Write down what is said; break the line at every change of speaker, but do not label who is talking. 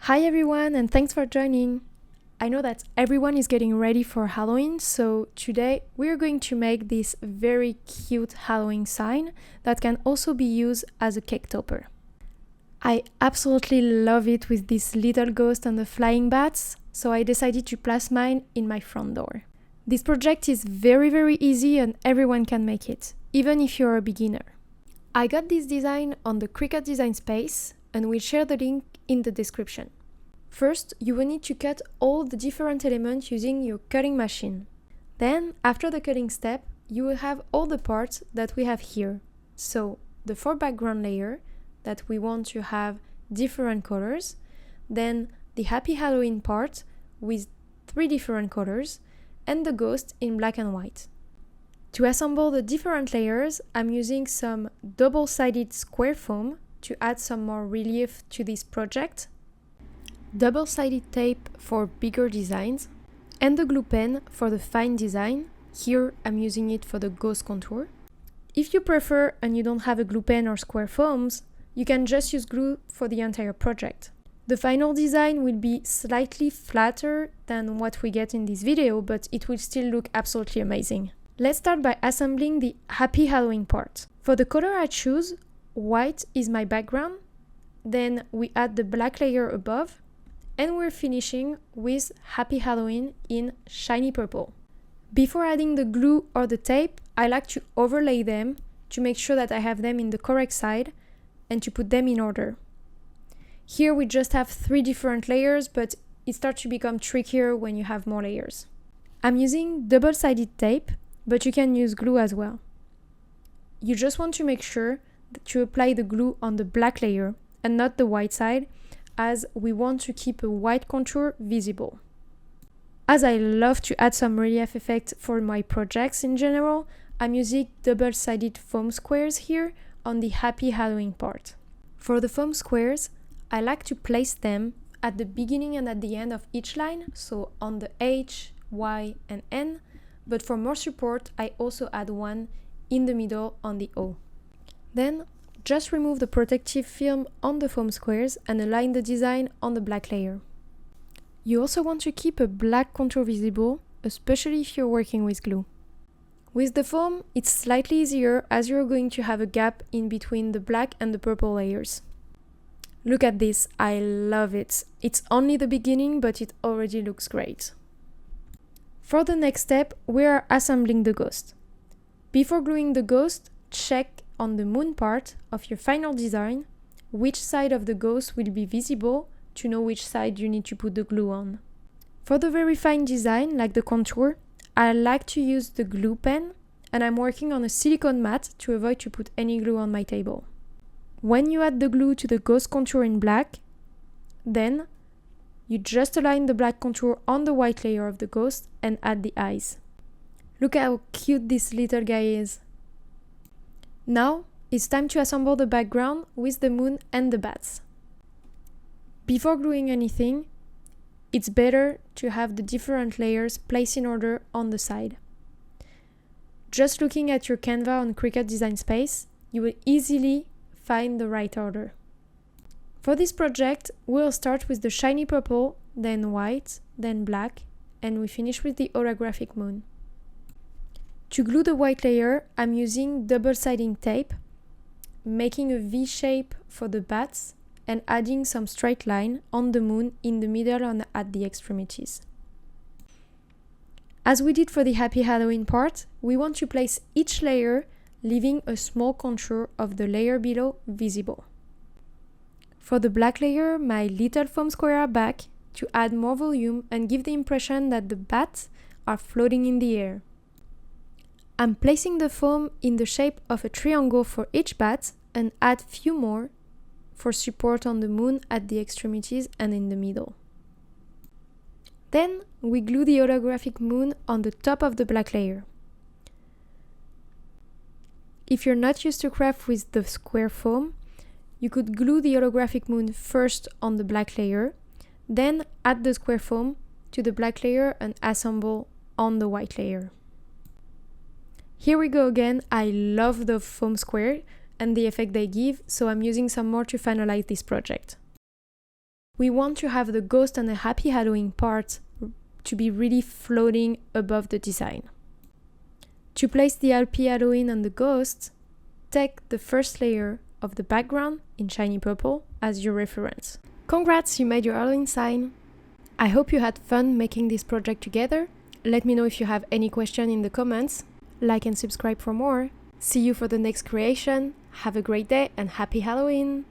Hi everyone, and thanks for joining. I know that everyone is getting ready for Halloween, so today we're going to make this very cute Halloween sign that can also be used as a cake topper. I absolutely love it with this little ghost and the flying bats, so I decided to place mine in my front door. This project is very easy and everyone can make it, even if you're a beginner. I got this design on the Cricut design space and we'll share the link in the description. First, you will need to cut all the different elements using your cutting machine. Then, after the cutting step, you will have all the parts that we have here. So, the 4 background layer that we want to have different colors, then the Happy Halloween part with 3 different colors, and the ghost in black and white. To assemble the different layers, I'm using some double-sided square foam to add some more relief to this project, double-sided tape for bigger designs, and the glue pen for the fine design. Here I'm using it for the ghost contour. If you prefer and you don't have a glue pen or square foams, you can just use glue for the entire project. The final design will be slightly flatter than what we get in this video, but it will still look absolutely amazing. Let's start by assembling the Happy Halloween part. For the color I choose, white is my background, then we add the black layer above, and we're finishing with Happy Halloween in shiny purple. Before adding the glue or the tape, I like to overlay them to make sure that I have them in the correct side and to put them in order. Here we just have 3 different layers, but it starts to become trickier when you have more layers. I'm using double-sided tape, but you can use glue as well. You just want to make sure to apply the glue on the black layer and not the white side, as we want to keep a white contour visible. As I love to add some relief effect for my projects in general, I'm using double-sided foam squares here on the Happy Halloween part. For the foam squares, I like to place them at the beginning and at the end of each line, so on the H, Y, and N, but for more support, I also add one in the middle on the O. Then, just remove the protective film on the foam squares and align the design on the black layer. You also want to keep a black contour visible, especially if you're working with glue. With the foam, it's slightly easier as you're going to have a gap in between the black and the purple layers. Look at this, I love it. It's only the beginning, but it already looks great. For the next step, we are assembling the ghost. Before gluing the ghost, check on the moon part of your final design which side of the ghost will be visible to know which side you need to put the glue on. For the very fine design, like the contour, I like to use the glue pen, and I'm working on a silicone mat to avoid to put any glue on my table. When you add the glue to the ghost contour in black, then you just align the black contour on the white layer of the ghost and add the eyes. Look how cute this little guy is. Now, it's time to assemble the background with the moon and the bats. Before gluing anything, it's better to have the different layers placed in order on the side. Just looking at your Canva on Cricut Design Space, you will easily find the right order. For this project, we'll start with the shiny purple, then white, then black, and we finish with the holographic moon. To glue the white layer, I'm using double-sided tape, making a V shape for the bats and adding some straight line on the moon in the middle and at the extremities. As we did for the Happy Halloween part, we want to place each layer leaving a small contour of the layer below visible. For the black layer, my little foam square are back to add more volume and give the impression that the bats are floating in the air. I'm placing the foam in the shape of a triangle for each bat and add few more for support on the moon at the extremities and in the middle. Then we glue the holographic moon on the top of the black layer. If you're not used to craft with the square foam, you could glue the holographic moon first on the black layer, then add the square foam to the black layer and assemble on the white layer. Here we go again. I love the foam square and the effect they give, so I'm using some more to finalize this project. we want to have the ghost and the happy Halloween part to be really floating above the design. To place the happy Halloween on the ghost, take the first layer of the background in shiny purple as your reference. Congrats, you made your Halloween sign! I hope you had fun making this project together. Let me know if you have any question in the comments. Like and subscribe for more. See you for the next creation. Have a great day and happy Halloween!